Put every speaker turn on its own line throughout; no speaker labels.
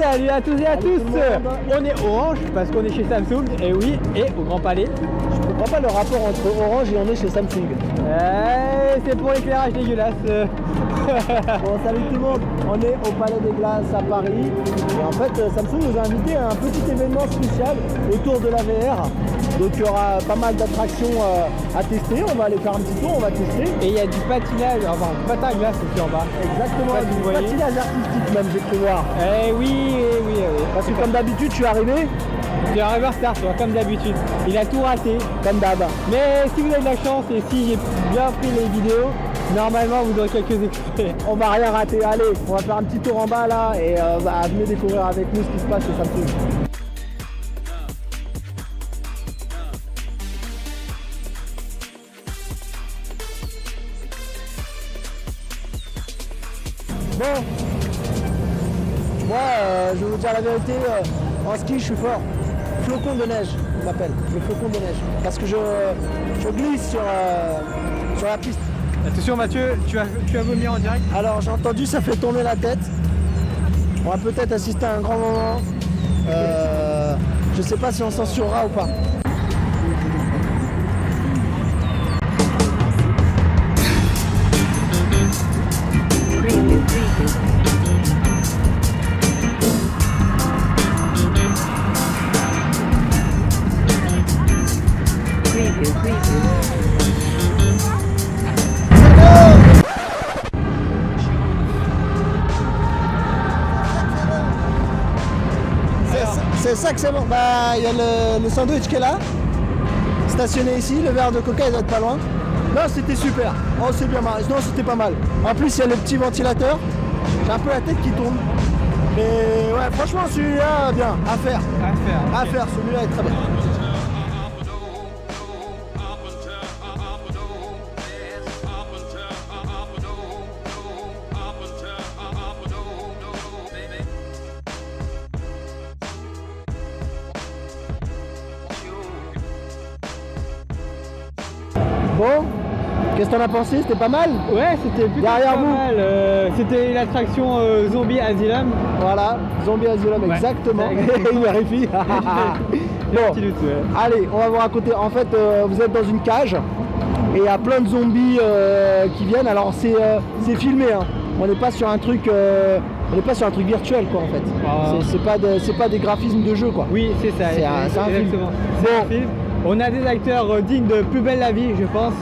Salut à tous et à tous.
tout le monde.
On est orange parce qu'on est chez Samsung, et oui, et au Grand Palais.
Je comprends pas le rapport entre Orange et on est chez Samsung.
C'est pour l'éclairage dégueulasse.
Bon, salut tout le monde, on est au Palais des Glaces à Paris. Et en fait, Samsung nous a invité à un petit événement spécial autour de la VR. Donc il y aura pas mal d'attractions à tester, on va aller faire un petit tour, on va tester.
Et il y a du patinage, enfin du patin à glace aussi en bas.
Exactement,
Je sais pas si
du
vous voyez.
patinage artistique même, j'ai cru voir.
Oui.
Parce que comme d'habitude, je suis arrivé
C'est un reverse start, comme d'habitude. Il a tout raté.
comme d'hab.
Mais si vous avez de la chance et si j'ai bien pris les vidéos, normalement vous aurez quelques extraits.
On va rien rater, allez, on va faire un petit tour en bas là et venez découvrir avec nous ce qui se passe chez Samsung. Bon, moi je vais vous dire la vérité, en ski je suis fort. Flocon de neige, on m'appelle, le flocon de neige. Parce que je glisse sur la piste.
Attention Mathieu, tu as vomi en direct.
Alors j'ai entendu, ça fait tourner la tête. On va peut-être assister à un grand moment. Je sais pas si on censurera ou pas. C'est ça que c'est bon. Bah, il y a le sandwich qui est là, stationné ici, le verre de coca il doit être pas loin. Non, c'était super. Oh, c'est bien marré. Non, c'était pas mal. En plus, il y a le petit ventilateur. J'ai un peu la tête qui tourne. Mais ouais, franchement, celui-là, bien. À faire. À faire, celui-là est très bien. Bon, qu'est-ce que t'en as pensé? C'était pas mal?
Ouais, c'était plutôt
Derrière
pas
vous.
mal. C'était l'attraction Zombie Asylum.
Voilà, Zombie Asylum,
Ouais,
exactement.
exactement.
Il vérifie. Bon,
Petit doute, ouais.
allez, on va vous raconter. En fait, vous êtes dans une cage et il y a plein de zombies qui viennent. Alors c'est filmé, hein. On n'est pas sur un truc, virtuel quoi en fait.
Ah.
C'est pas des graphismes de jeu quoi.
Oui, c'est ça.
C'est un film.
Exactement. C'est un film. On a des acteurs dignes de Plus belle la vie, je pense.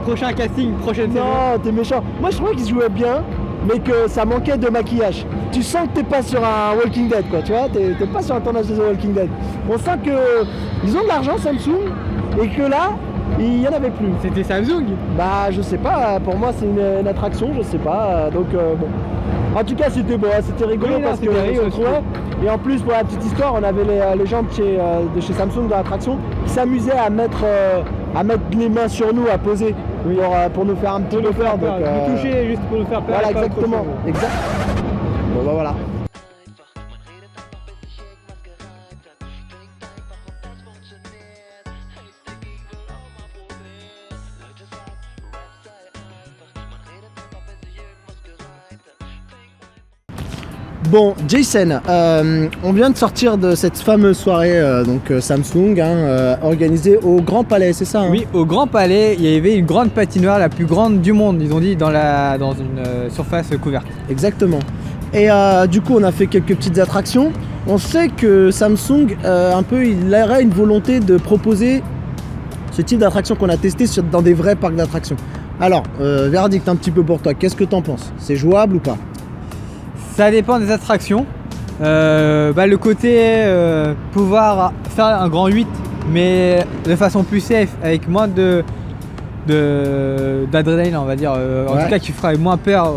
Prochain casting, prochaine saison.
Non, t'es méchant. Moi je trouvais qu'ils jouaient bien, mais que ça manquait de maquillage. Tu sens que t'es pas sur un Walking Dead quoi, tu vois, t'es pas sur un tournage de The Walking Dead. On sent que ils ont de l'argent Samsung et que là, il y en avait plus.
C'était Samsung.
Bah je sais pas, pour moi c'est une attraction, je sais pas, donc bon. En tout cas c'était bon, c'était rigolo
Oui, non,
parce que
c'était
on se
rigolo,
retrouvait. Et en plus pour la petite histoire, on avait les gens de chez Samsung de l'attraction qui s'amusaient à mettre les mains sur nous, à poser pour nous faire un petit peu peur. Donc,
Nous toucher juste pour nous faire peur.
voilà
et pas
exactement.
trop chaud.
Exact. Bon bah voilà. Bon, Jason, on vient de sortir de cette fameuse soirée Samsung organisée au Grand Palais, c'est ça hein?
Oui, au Grand Palais, il y avait une grande patinoire, la plus grande du monde, ils ont dit, dans une surface couverte.
Exactement. Et du coup, on a fait quelques petites attractions. On sait que Samsung, il aurait une volonté de proposer ce type d'attraction qu'on a testé dans des vrais parcs d'attractions. Alors, verdict un petit peu pour toi, qu'est-ce que t'en penses? C'est jouable ou pas?
Ça dépend des attractions. Le côté pouvoir faire un grand 8, mais de façon plus safe, avec moins d'adrénaline, on va dire, en
Ouais.
tout cas qui fera moins peur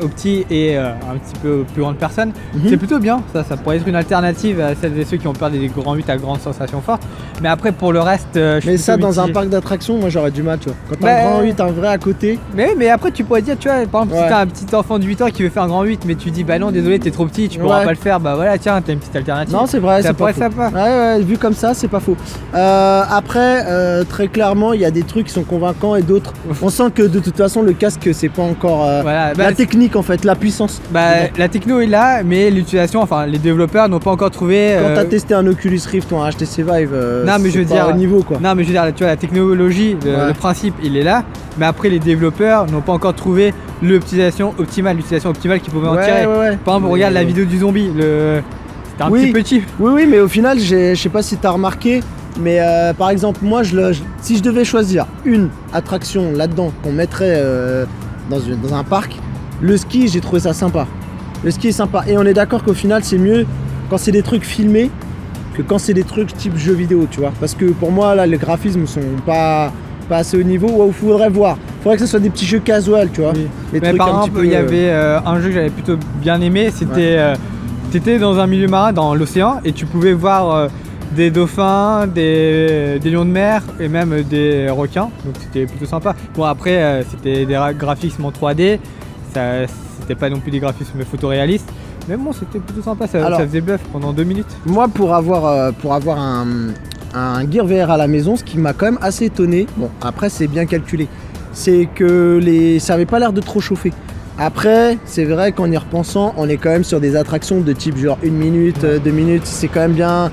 aux petits et un petit peu aux plus grandes personnes. C'est plutôt bien, ça pourrait être une alternative à celles et ceux qui ont peur des grands 8 à grandes sensations fortes. Mais après pour le reste, je suis
Mais ça,
plutôt
dans un
mitigé.
parc d'attractions, moi j'aurais du mal, tu vois. Quand t'as
Bah,
un grand 8, un vrai à côté.
Mais après tu pourrais dire, tu vois, par exemple
Ouais.
si t'as un petit enfant de 8 ans qui veut faire un grand 8, mais tu dis bah non désolé t'es trop petit, tu pourras
Ouais.
pas le faire, bah voilà tiens t'as une petite alternative.
Non, c'est vrai,
ça
c'est pas
pourrait
faux.
être sympa.
Ouais, vu comme ça, c'est pas faux. Après, très clairement, il y a des trucs qui sont convaincants convaincants et d'autres. On sent que de toute façon le casque c'est pas encore
Voilà,
la technique en fait, la puissance.
La techno est là, mais l'utilisation, enfin les développeurs n'ont pas encore trouvé.
Quand t'as testé un Oculus Rift ou un HTC Vive,
non, mais je veux dire,
au niveau quoi.
Non mais je veux dire, tu vois, la technologie, le principe il est là, mais après les développeurs n'ont pas encore trouvé l'utilisation optimale qu'ils pouvaient en tirer. Par exemple, regarde la vidéo du zombie, c'était un petit peu cheap.
Oui, mais au final, je sais pas si t'as remarqué, mais par exemple, moi, si je devais choisir une attraction là-dedans qu'on mettrait dans un parc, le ski, j'ai trouvé ça sympa. Le ski est sympa. Et on est d'accord qu'au final, c'est mieux quand c'est des trucs filmés que quand c'est des trucs type jeux vidéo, tu vois. Parce que pour moi, là, les graphismes sont pas assez haut niveau, où il faudrait voir. Il faudrait que ce soit des petits jeux casual, tu vois.
Oui.
Des
Mais
trucs
par
un
exemple,
petit peu,
il y avait un jeu que j'avais plutôt bien aimé, c'était t'étais dans un milieu marin, dans l'océan, et tu pouvais voir des dauphins, des lions de mer et même des requins, donc c'était plutôt sympa. Bon après c'était des graphismes en 3D, c'était pas non plus des graphismes photoréalistes, mais bon c'était plutôt sympa, ça faisait bluff pendant 2 minutes.
Moi pour avoir un Gear VR à la maison, ce qui m'a quand même assez étonné, bon après c'est bien calculé, c'est que ça avait pas l'air de trop chauffer. Après, c'est vrai qu'en y repensant, on est quand même sur des attractions de type genre 1 minute, 2 minutes, c'est quand même bien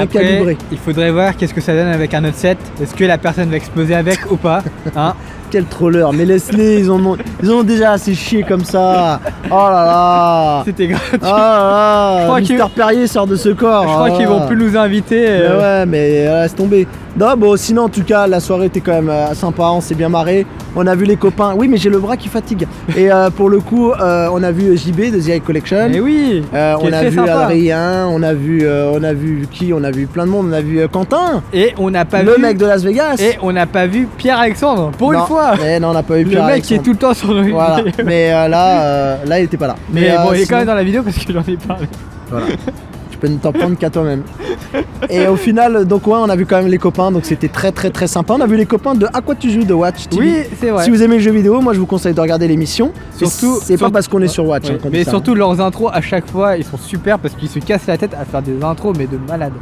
calibré.
Il faudrait voir qu'est-ce que ça donne avec un autre set. Est-ce que la personne va exploser avec ou pas, hein?
Quel troller, mais laisse-les, ils en ont déjà assez chié comme ça. Oh là là.
C'était gratuit.
Oh là là. Mister Perrier sort de ce corps.
Je crois qu'ils vont plus nous inviter.
Mais ouais, mais laisse tomber. Non, bon, sinon en tout cas, la soirée était quand même sympa, on s'est bien marré. On a vu les copains. Oui, mais j'ai le bras qui fatigue. Et pour le coup, on a vu JB de The Eye Collection.
Et oui.
On a vu Adrien, on a vu qui? On a vu plein de monde. On a vu Quentin.
Et on n'a pas vu
le mec de Las Vegas.
Et on n'a pas vu Pierre-Alexandre pour une fois.
Non, on n'a pas vu Pierre-Alexandre.
Le mec qui est tout le temps sur le vidéo.
Voilà. Mais là, il était pas là.
Mais bon, il est quand même dans la vidéo parce que j'en ai parlé.
Voilà. Tu peux ne t'en prendre qu'à toi-même. Et au final, donc ouais, on a vu quand même les copains, donc c'était très très très sympa. On a vu les copains de À quoi tu joues de Watch TV.
Oui, c'est vrai.
Si vous aimez le jeu vidéo, moi je vous conseille de regarder l'émission.
Surtout,
c'est pas parce qu'on est sur Watch.
Oui.
Hein,
mais surtout leurs intros à chaque fois, ils sont super parce qu'ils se cassent la tête à faire des intros mais de malade.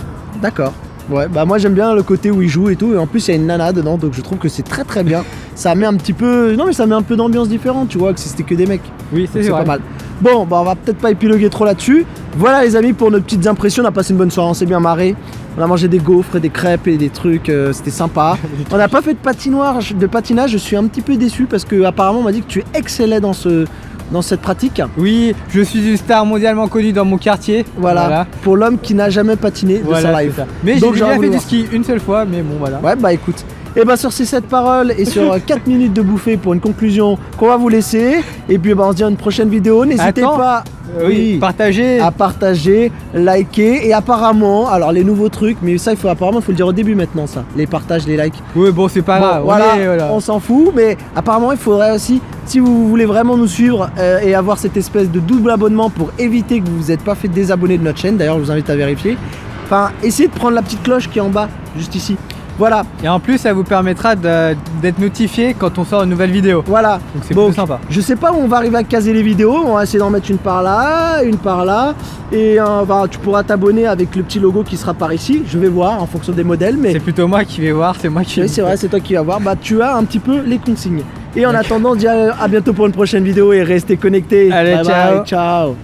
D'accord. Ouais, bah moi j'aime bien le côté où ils jouent et tout, et en plus il y a une nana dedans, donc je trouve que c'est très très bien. Ça met un petit peu, non mais ça met un peu d'ambiance différente, tu vois, que c'était que des mecs.
Oui, c'est
pas mal. Bon, bah on va peut-être pas épiloguer trop là-dessus. Voilà les amis pour nos petites impressions, on a passé une bonne soirée, on s'est bien marré. On a mangé des gaufres et des crêpes et des trucs, c'était sympa. On n'a pas fait de patinage, je suis un petit peu déçu parce que apparemment on m'a dit que tu excellais dans cette pratique.
Oui, je suis une star mondialement connue dans mon quartier.
Voilà. Pour l'homme qui n'a jamais patiné de sa life.
Mais j'ai déjà fait du ski une seule fois, mais bon voilà.
Ouais, bah écoute. Et bah sur ces 7 paroles et sur 4 minutes de bouffée pour une conclusion qu'on va vous laisser. Et puis bah on se dit à une prochaine vidéo. N'hésitez pas à partager, liker. Et apparemment, alors les nouveaux trucs, mais ça il faut le dire au début maintenant ça. Les partages, les likes.
Oui bon c'est pas grave.
Voilà, on s'en fout. Mais apparemment il faudrait aussi, si vous voulez vraiment nous suivre et avoir cette espèce de double abonnement pour éviter que vous vous êtes pas fait désabonner de notre chaîne, d'ailleurs je vous invite à vérifier. Enfin, essayez de prendre la petite cloche qui est en bas, juste ici. Voilà.
Et en plus, ça vous permettra d'être notifié quand on sort une nouvelle vidéo.
Voilà.
Donc c'est plutôt sympa.
Je sais pas où on va arriver à caser les vidéos. On va essayer d'en mettre une par là, une par là. Et tu pourras t'abonner avec le petit logo qui sera par ici. Je vais voir en fonction des modèles. Mais
c'est plutôt moi qui vais voir. C'est moi qui.
Oui, c'est vrai, c'est toi qui vas voir. Bah, tu as un petit peu les consignes. Et en attendant, dis à bientôt pour une prochaine vidéo et restez connectés.
Allez,
bye
ciao.
bye, ciao.